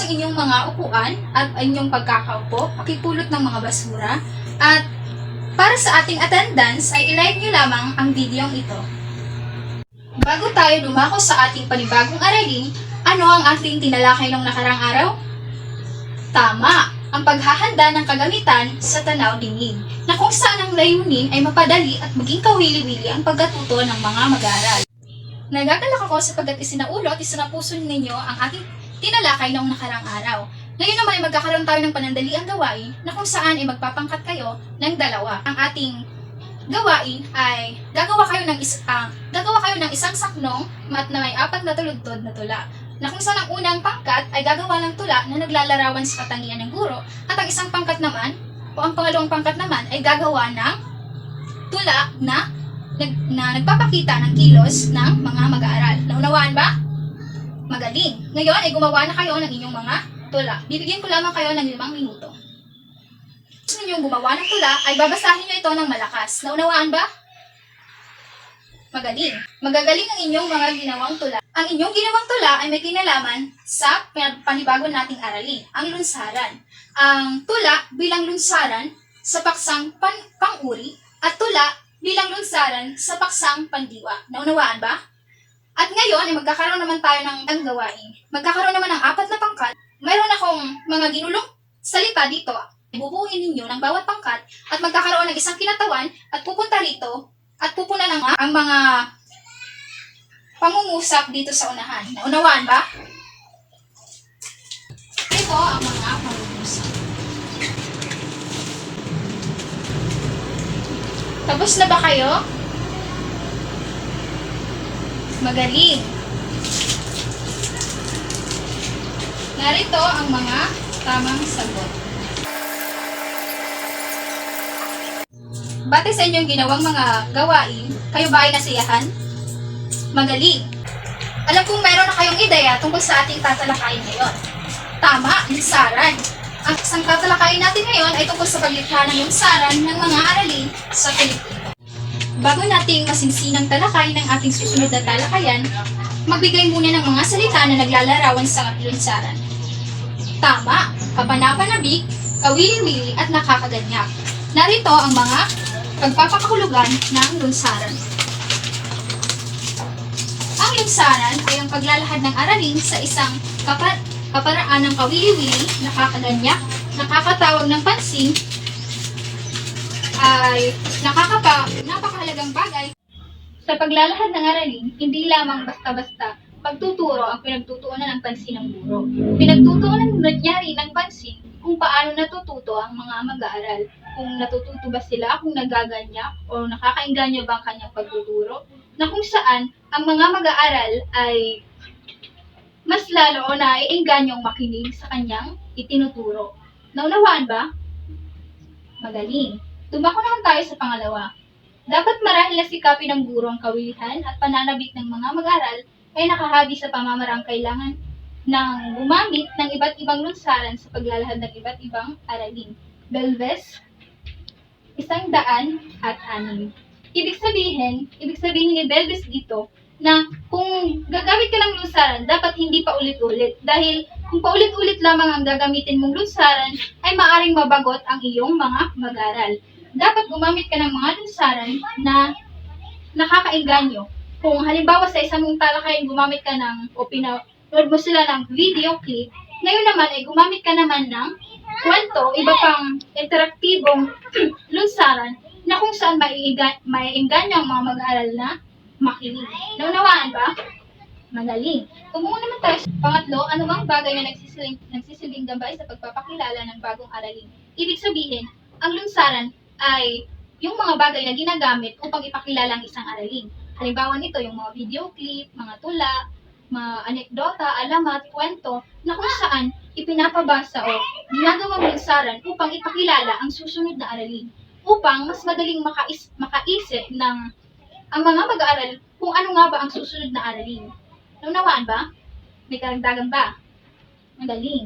ang inyong mga upuan at inyong pagkakaupo, pakipulot ng mga basura, at para sa ating attendance ay ilike nyo lamang ang videong ito. Bago tayo dumako sa ating panibagong aralin, ano ang ating tinalakay nung nakarang araw? Tama, ang paghahanda ng kagamitan sa tanaw dinig, na kung saan ang layunin ay mapadali at maging kawili-wili ang pagkatuto ng mga mag-aaral. Nagagalak ako sapagkat isinaulot, isinapuso ninyo ang ating tinalakay noong nakarang araw. Ngayon naman ay magkakaroon tayo ng panandaliang gawain na kung saan ay magpapangkat kayo ng dalawa. Ang ating gawain ay gagawa kayo ng isang saknong na may 4 na tuludtod na tula. Na kung saan ang unang pangkat ay gagawa ng tula na naglalarawan sa katangian ng guro, at ang isang pangkat naman, o ang pangalawang pangkat naman, ay gagawa ng tula na nagpapakita ng kilos ng mga mag-aaral. Naunawaan ba? Magaling! Ngayon ay gumawa na kayo ng inyong mga tula. Bibigyan ko lamang kayo ng 5 minuto. Gusto ninyong gumawa ng tula, ay babasahin nyo ito ng malakas. Naunawaan ba? Magaling. Magagaling ang inyong mga ginawang tula. Ang inyong ginawang tula ay may kinalaman sa panibago nating aralin, ang lunsaran. Ang tula bilang lunsaran sa paksang pang-uri at tula bilang lunsaran sa paksang pandiwa. Naunawaan ba? At ngayon ay magkakaroon naman tayo ng gawain. Magkakaroon naman ng 4 na pangkat. Mayroon akong mga ginulong salita dito. Ibubuuin ninyo ng bawat pangkat at magkakaroon ng isang kinatawan at pupunta rito at pupunan ang mga pangungusap dito sa unahan. Naunawaan ba? Ito ang mga pangungusap. Tapos na ba kayo? Magaling. Narito ang mga tamang sagot. Bate sa inyong ginawang mga gawain, kayo ba ay nasiyahan? Magaling! Alam kong meron na kayong ideya tungkol sa ating tatalakayin ngayon. Tama, lunsaran. Ang isang tatalakayin natin ngayon ay tungkol sa paglikha ng lunsaran ng mga aralin sa Pilipino. Bago nating masinsinang talakay ng ating susunod na talakayan, magbigay muna ng mga salita na naglalarawan sa lunsaran. Tama, kapanapanabik, kawili-wili at nakakaganyak. Narito ang mga pagpapakahulugan ng lunsaran. Ang lunsaran ay ang paglalahad ng aralin sa isang kaparaan ng kawili-wili, nakakaganyak, nakakatawag ng pansin, ay napakahalagang bagay. Sa paglalahad ng aralin, hindi lamang basta-basta pagtuturo ang pinagtutuunan ng pansin ng guro. Pinagtutuunan niya rin ng pansin kung paano natututo ang mga mag-aaral. Kung natututo ba sila, kung nagaganyak o nakakainganyo ba ang kanyang pagtuturo, na kung saan ang mga mag-aaral ay mas lalo o naiingganyong makinig sa kanyang itinuturo. Naunawaan ba? Magaling. Tumako naman tayo sa pangalawa. Dapat marahil na sikapin ng guro ang kawilihan at pananabik ng mga mag-aaral ay nakahagi sa pamamarang kailangan ng gumamit ng iba't ibang lunsaran sa paglalahad ng iba't ibang aralin. Belves 106. Ibig sabihin ni Belves dito na kung gagamit ka ng lunsaran, dapat hindi pa ulit-ulit. Dahil kung paulit-ulit lamang ang gagamitin mong lunsaran, ay maaring mabagot ang iyong mga mag-aral. Dapat gumamit ka ng mga lunsaran na nakakainganyo. Kung halimbawa sa isang talakayan gumamit ka ng o pinanood mo sila ng video clip, ngayon naman ay gumamit ka naman ng kwento, iba pang interaktibong lunsaran na kung saan maiinganyo ang mga mag-aaral na makinig. Naunawaan ba? Magaling. Tumungo naman tayo sa pangatlo, ano bang bagay na nagsisilbing gabay sa pagpapakilala ng bagong aralin? Ibig sabihin, ang lunsaran ay yung mga bagay na ginagamit upang ipakilala ang isang aralin. Halimbawa nito, yung mga video clip, mga tula, mga anekdota, alamat, kwento, na kung saan ipinapabasa o ginagawang lunsaran upang ipakilala ang susunod na aralin, upang mas madaling makaisip ng ang mga mag-aaral kung ano nga ba ang susunod na aralin. Naunawaan ba? May karagdagan ba? Magaling.